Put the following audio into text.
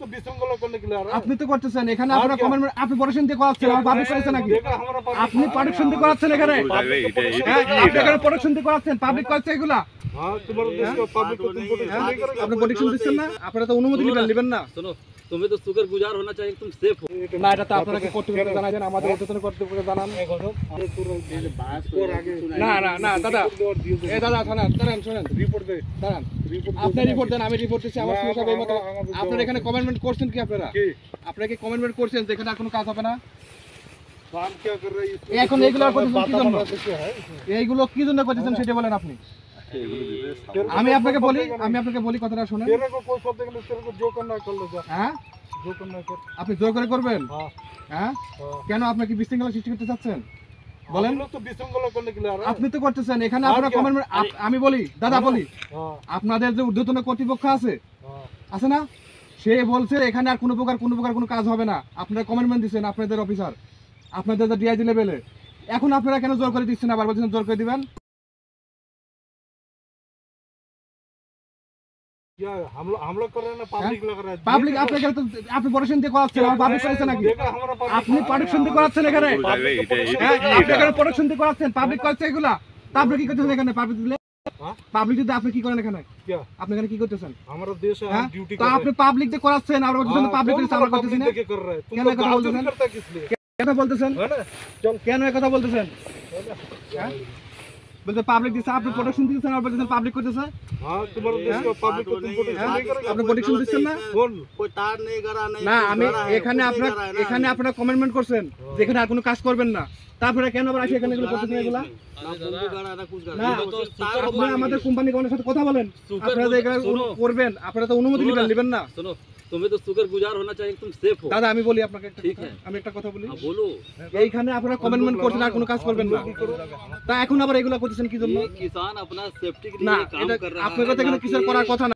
तो विसंगल करने के लिए आ रहा है। আপনি তো করতেছেন এখানে আপনারা কমেন্ট আপনি পারমিশন দিয়ে করাচ্ছেন আর পাবলিক করেছেন নাকি আপনি পারমিশন দিয়ে করাচ্ছেন এখানে হ্যাঁ আপনি এখানে পারমিশন দিয়ে করাচ্ছেন পাবলিক করছে এগুলা हां तुम्हारा देश का पब्लिक को तुम प्रोटेक्शन नहीं करेगा আপনি পারমিশন দিচ্ছেন না আপনারা তো অনুমতি নেবেন না सुनो तुम्हें तो शुक्रगुजार होना चाहिए तुम सेफ हो না এটা তো আপনাকে কর্তৃপক্ষ জানাবেন আমাদের উচ্চতর কর্তৃপক্ষ জানান না না না দাদা এই দাদা দাঁড়ান শুনেন रिपोर्ट दे দাঁড়ান আপনি রিপোর্ট দেন আমি রিপোর্ট দিচ্ছি আমার সমস্যা এই মতো আপনারা এখানে কমেন্টমেন্ট করছেন কি আপনারা আপনারা কি কমেন্টমেন্ট করছেন যে এখানে আর কোনো কাজ হবে না काम क्या कर रहा है এখন এইগুলো করতেছেন কি জন্য এইগুলো কি জন্য করতেছেন সেটা বলেন আপনি আমি আপনাকে বলি কথাটা শুনেন तेरे को कोई शब्द के लिए तेरे को जो करना है कर ले जा হ্যাঁ जो करना है कर আপনি জোর করে করবেন हां হ্যাঁ কেন আপনি কি বিশৃঙ্খলা সৃষ্টি করতে চাচ্ছেন বলেন हम लोग तो विसंगल करने के लिए आ रहा है। আপনি তো করতেছেন এখানে আপনারা কমেন্টমেন্ট আমি বলি দাদা বলি हां আপনাদের যে ঊর্ধ্বতন কর্তৃপক্ষ আছে हां আছে না সে বলছে এখানে আর কোনো প্রকার কোনো কাজ হবে না আপনারা কমেন্টমেন্ট দিচ্ছেন আপনাদের অফিসার আপনাদের যে ডিআইজি লেভেলে এখন আপনারা কেন জোর করে দিচ্ছেন আবার বলছেন জোর করে দিবেন क्या हम लोग कर रहे हैं ना पब्लिक लग रहा है পাবলিক আপনাকে তো আপনি পারমিশন দিয়ে করাচ্ছেন আর পাবলিক করেছেন নাকি देखा हमारा আপনি পারমিশন দিয়ে করাচ্ছেন এখানে হ্যাঁ আপনি এখানে পারমিশন দিয়ে করাচ্ছেন পাবলিক করছে এগুলা তা আপনি কি করতেছেন এখানে পাবলিক দিলে পাবলিক যদি আপনি কি করেন এখানে क्या আপনি এখানে কি করতেছেন हमारा देश है হ্যাঁ हम ड्यूटी তো আপনি পাবলিক যে করাচ্ছেন আর বলছেন পাবলিক করে আমরা করতেছি না क्या कर रहा है तुम क्या लोग কথা गाली বলতেছেন? करता है किस लिए কেন বলতেছেন है ना চল কেন এই কথা বলতেছেন হ্যাঁ বলতে পাবলিক দিছে আপনি প্রোটেকশন দিচ্ছেন আর বলতেছেন পাবলিক করতেছে हां तुम्हारा देश का पब्लिक को तुम प्रोटेक्शन नहीं करेगा আপনি প্রোটেকশন দিচ্ছেন না बोल कोई तार नहीं करा नहीं না আমি এখানে আপনারা কমেন্টমেন্ট করছেন যে এখানে আর কোনো কাজ করবেন না তারপরে কেন আবার আসি এখানে এগুলো করতেছেন এগুলা না আপনি আমাদের কোম্পানি কোনের সাথে কথা বলেন আপনারা যে এগুলো করবেন আপনারা তো অনুমতি নেবেন না सुनो तुम्हें तो शुक्रगुजार होना चाहिए तुम सेफ हो দাদা আমি বলি আপনাকে ঠিক আছে। আমি একটা কথা বলি हाँ बोलो এইখানে আপনারা কমেন্টমেন্ট করছেন আর কোনো কাজ করবেন না তা এখন আবার এগুলো করতেছেন কি জন্য ये किसान अपना सेफ्टी के না लिए काम এটা कर रहा है আপনাদের তো এখানে কিছু করার কথা না